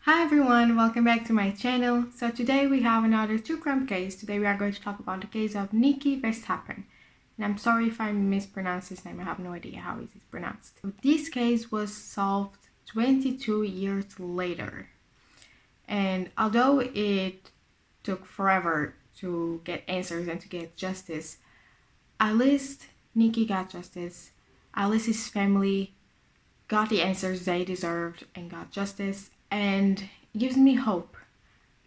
Hi everyone, welcome back to my channel. So today we have another true crime case. Today we are going to talk about the case of Nicky Verstappen. And I'm sorry if I mispronounce his name, I have no idea how it is pronounced. This case was solved 22 years later. And although it took forever to get answers and to get justice, at least Nicky got justice. At least his family got the answers they deserved and got justice, and it gives me hope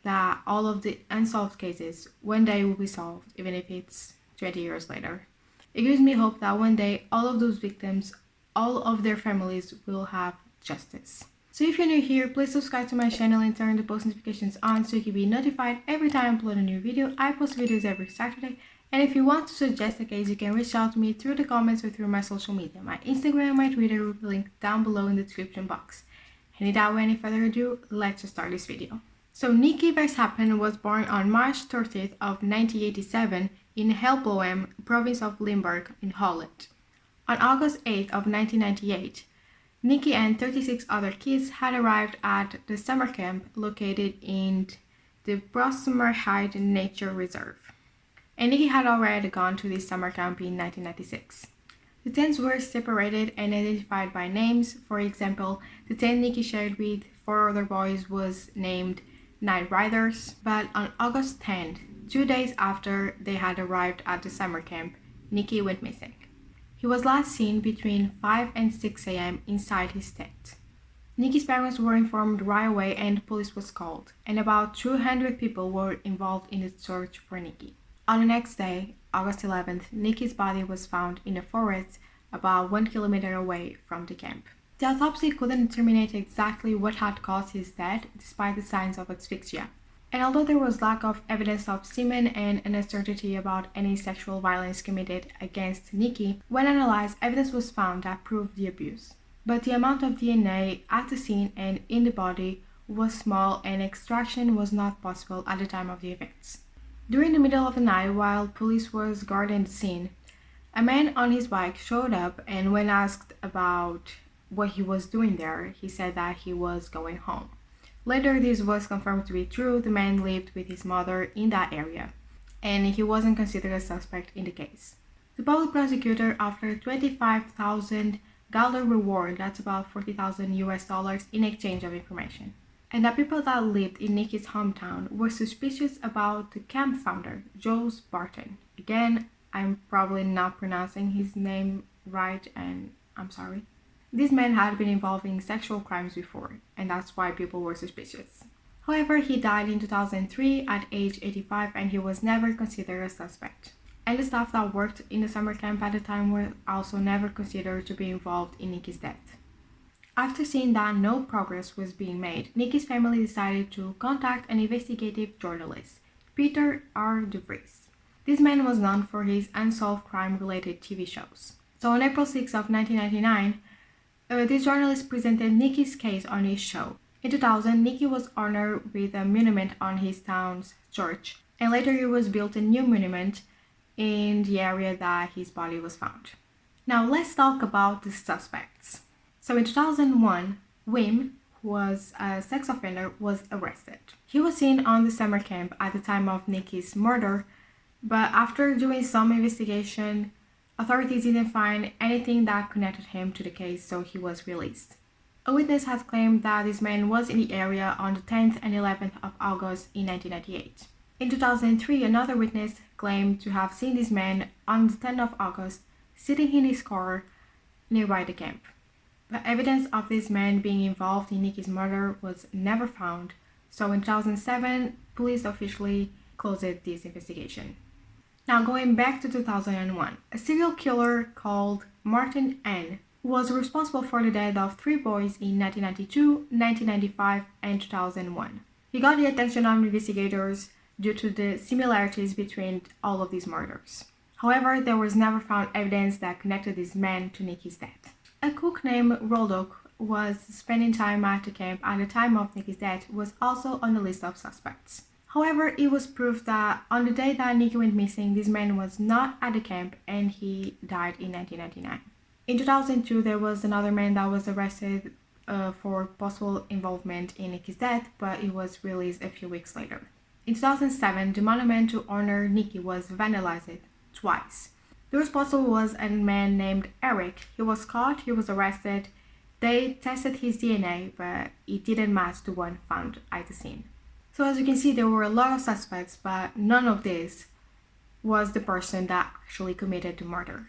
that all of the unsolved cases one day will be solved, even if it's 20 years later. It gives me hope that one day all of those victims, all of their families will have justice. So if you're new here, please subscribe to my channel and turn the post notifications on so you can be notified every time I upload a new video. I post videos every Saturday. And if you want to suggest a case, you can reach out to me through the comments or through my social media. My Instagram and my Twitter will be linked down below in the description box. And without any further ado, let's just start this video. So Nicky Verstappen was born on March 30th of 1987 in Helploem, province of Limburg in Holland. On August 8th of 1998, Nicky and 36 other kids had arrived at the summer camp located in the Brossemerheid Nature Reserve. And Nicky had already gone to this summer camp in 1996. The tents were separated and identified by names. For example, the tent Nicky shared with 4 other boys was named Night Riders, but on August 10th, 2 days after they had arrived at the summer camp, Nicky went missing. He was last seen between 5 and 6 a.m. inside his tent. Nicky's parents were informed right away and the police was called, and about 200 people were involved in the search for Nicky. On the next day, August 11th, Nicky's body was found in a forest about 1 kilometer away from the camp. The autopsy couldn't determine exactly what had caused his death despite the signs of asphyxia. And although there was lack of evidence of semen and uncertainty about any sexual violence committed against Nicky, when analyzed, evidence was found that proved the abuse. But the amount of DNA at the scene and in the body was small and extraction was not possible at the time of the events. During the middle of the night, while police was guarding the scene, a man on his bike showed up, and when asked about what he was doing there, he said that he was going home. Later, this was confirmed to be true. The man lived with his mother in that area, and he wasn't considered a suspect in the case. The public prosecutor offered $25,000 reward, that's about $40,000 in exchange of information. And the people that lived in Nicky's hometown were suspicious about the camp founder, Jose Barton. Again, I'm probably not pronouncing his name right, and I'm sorry. This man had been involved in sexual crimes before, and that's why people were suspicious. However, he died in 2003 at age 85, and he was never considered a suspect. And the staff that worked in the summer camp at the time were also never considered to be involved in Nicky's death. After seeing that no progress was being made, Nicky's family decided to contact an investigative journalist, Peter R. DeVries. This man was known for his unsolved crime-related TV shows. So on April 6 of 1999, this journalist presented Nicky's case on his show. In 2000, Nicky was honored with a monument on his town's church, and later it was built a new monument in the area that his body was found. Now let's talk about the suspects. So in 2001, Wim, who was a sex offender, was arrested. He was seen on the summer camp at the time of Nicky's murder, but after doing some investigation, authorities didn't find anything that connected him to the case, so he was released. A witness had claimed that this man was in the area on the 10th and 11th of August in 1998. In 2003, another witness claimed to have seen this man on the 10th of August sitting in his car nearby the camp. The evidence of this man being involved in Nicky's murder was never found, so in 2007, police officially closed this investigation. Now going back to 2001, a serial killer called Martin N. was responsible for the death of 3 boys in 1992, 1995, and 2001. He got the attention of investigators due to the similarities between all of these murders. However, there was never found evidence that connected this man to Nicky's death. A cook named Roldock was spending time at the camp at the time of Nicky's death was also on the list of suspects. However, it was proved that on the day that Nicky went missing, this man was not at the camp and he died in 1999. In 2002, there was another man that was arrested for possible involvement in Nicky's death, but it was released a few weeks later. In 2007, the monument to honor Nicky was vandalized twice. The responsible was a man named Eric. He was caught, he was arrested. They tested his DNA, but it didn't match the one found at the scene. So as you can see, there were a lot of suspects, but none of this was the person that actually committed the murder.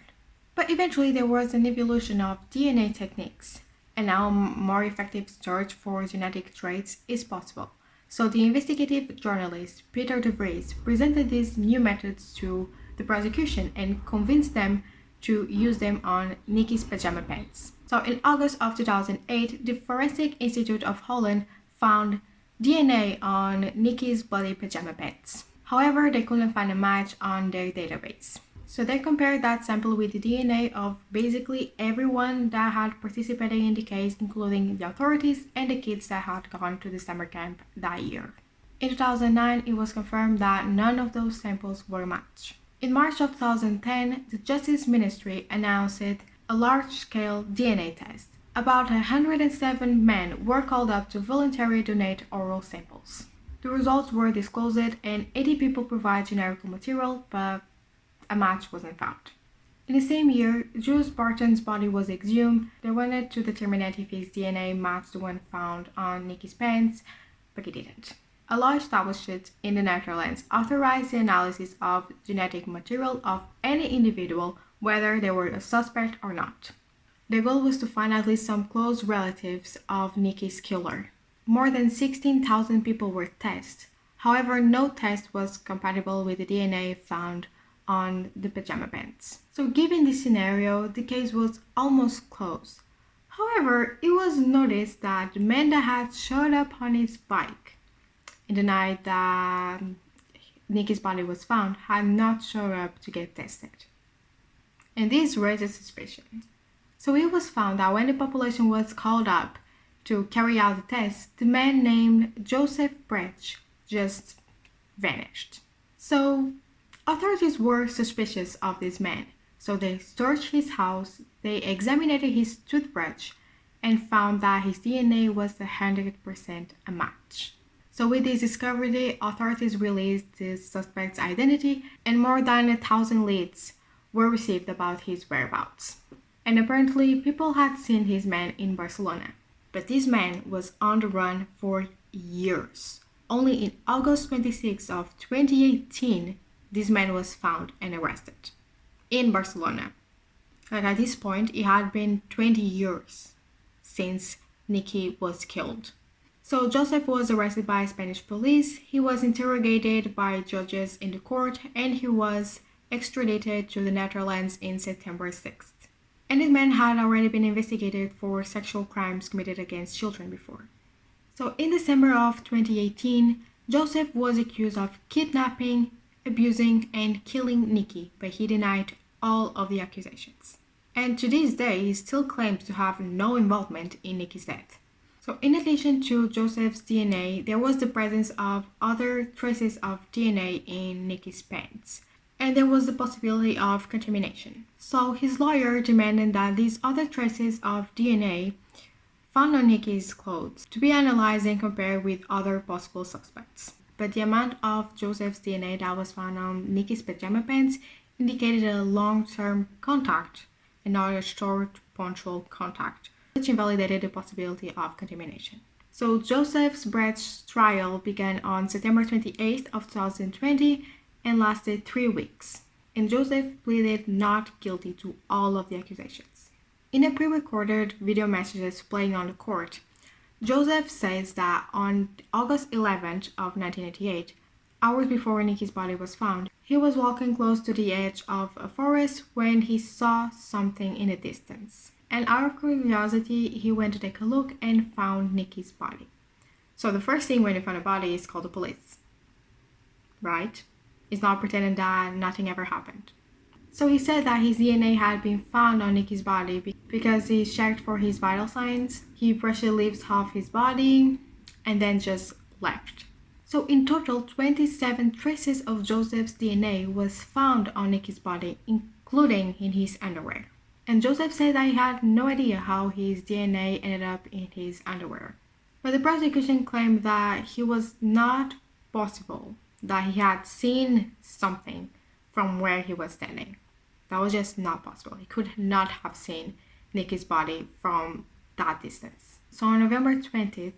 But eventually there was an evolution of DNA techniques, and now more effective search for genetic traits is possible. So the investigative journalist Peter de Vries presented these new methods to the prosecution and convinced them to use them on Nicky's pajama pants. So in August of 2008, the Forensic Institute of Holland found DNA on Nicky's bloody pajama pants. However, they couldn't find a match on their database. So they compared that sample with the DNA of basically everyone that had participated in the case, including the authorities and the kids that had gone to the summer camp that year. In 2009, it was confirmed that none of those samples were matched. In March of 2010, the Justice Ministry announced a large-scale DNA test. About 107 men were called up to voluntarily donate oral samples. The results were disclosed and 80 people provided generic material, but a match wasn't found. In the same year, Jules Barton's body was exhumed. They wanted to determine if his DNA matched the one found on Nicky's pants, but it didn't. A law established in the Netherlands authorized the analysis of genetic material of any individual, whether they were a suspect or not. The goal was to find at least some close relatives of Nicky's killer. More than 16,000 people were tested. However, no test was compatible with the DNA found on the pajama pants. So given this scenario, the case was almost closed. However, it was noticed that the man that had showed up on his bike in the night that Nicky's body was found had not showed up to get tested. And this raises suspicion. So it was found that when the population was called up to carry out the test, the man named Joseph Brecht just vanished. So authorities were suspicious of this man, so they searched his house, they examined his toothbrush, and found that his DNA was 100% a match. So with this discovery, authorities released the suspect's identity, and more than 1,000 leads were received about his whereabouts. And apparently, people had seen his man in Barcelona, but this man was on the run for years. Only in August 26 of 2018, this man was found and arrested in Barcelona. Like at this point, it had been 20 years since Nicky was killed. So Joseph was arrested by Spanish police, he was interrogated by judges in the court, and he was extradited to the Netherlands in September 6th. And this man had already been investigated for sexual crimes committed against children before. So in December of 2018, Joseph was accused of kidnapping, abusing, and killing Nicky, but he denied all of the accusations. And to this day, he still claims to have no involvement in Nicky's death. So in addition to Joseph's DNA, there was the presence of other traces of DNA in Nicky's pants, and there was the possibility of contamination. So his lawyer demanded that these other traces of DNA found on Nicky's clothes to be analyzed and compared with other possible suspects. But the amount of Joseph's DNA that was found on Nicky's pajama pants indicated a long-term contact and not a short, punctual contact, which invalidated the possibility of contamination. So Joseph Brecht's trial began on September 28th of 2020 and lasted 3 weeks, and Joseph pleaded not guilty to all of the accusations. In a pre-recorded video messages playing on the court, Joseph says that on August 11th of 1988, hours before Nicky's body was found, he was walking close to the edge of a forest when he saw something in the distance. And out of curiosity, he went to take a look and found Nicky's body. So the first thing when you find a body is call the police, right? It's not pretending that nothing ever happened. So he said that his DNA had been found on Nicky's body because he checked for his vital signs. He brushed the leaves off his body and then just left. So in total, 27 traces of Joseph's DNA was found on Nicky's body, including in his underwear. And Joseph said that he had no idea how his DNA ended up in his underwear. But the prosecution claimed that he was not possible, that he had seen something from where he was standing. That was just not possible. He could not have seen Nicky's body from that distance. So on November 20th,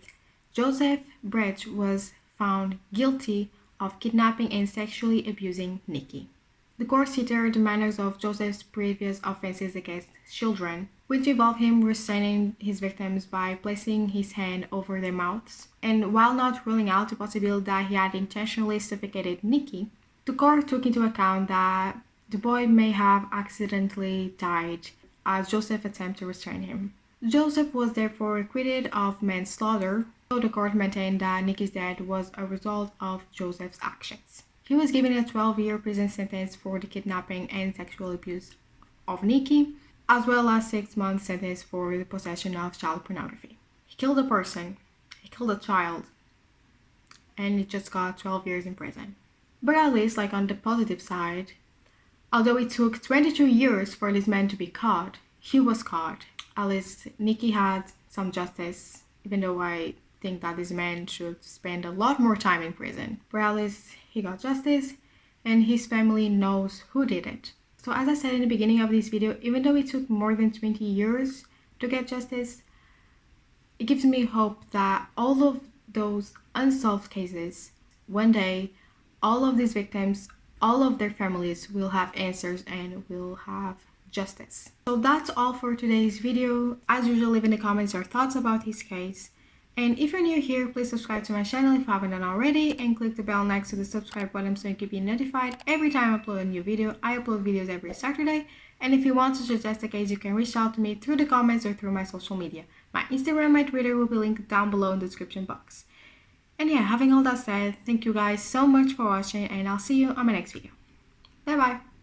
Joseph Brett was found guilty of kidnapping and sexually abusing Nicky. The court considered the manners of Joseph's previous offenses against children, which involved him restraining his victims by placing his hand over their mouths. And while not ruling out the possibility that he had intentionally suffocated Nicky, the court took into account that the boy may have accidentally died as Joseph attempted to restrain him. Joseph was therefore acquitted of manslaughter, though the court maintained that Nicky's death was a result of Joseph's actions. He was given a 12-year prison sentence for the kidnapping and sexual abuse of Nicky, as well as 6-month sentence for the possession of child pornography. He killed a person, he killed a child, and he just got 12 years in prison. But at least, like on the positive side, although it took 22 years for this man to be caught, he was caught. At least Nicky had some justice, even though I think that this man should spend a lot more time in prison. But at least he got justice and his family knows who did it. So as I said in the beginning of this video, even though it took more than 20 years to get justice, it gives me hope that all of those unsolved cases, one day, all of these victims, all of their families will have answers and will have justice. So that's all for today's video. As usual, leave in the comments your thoughts about this case. And if you're new here, please subscribe to my channel if you haven't done already, and click the bell next to the subscribe button so you can be notified every time I upload a new video. I upload videos every Saturday, and if you want to suggest a case, you can reach out to me through the comments or through my social media. My Instagram and my Twitter will be linked down below in the description box. And yeah, having all that said, thank you guys so much for watching, and I'll see you on my next video. Bye bye!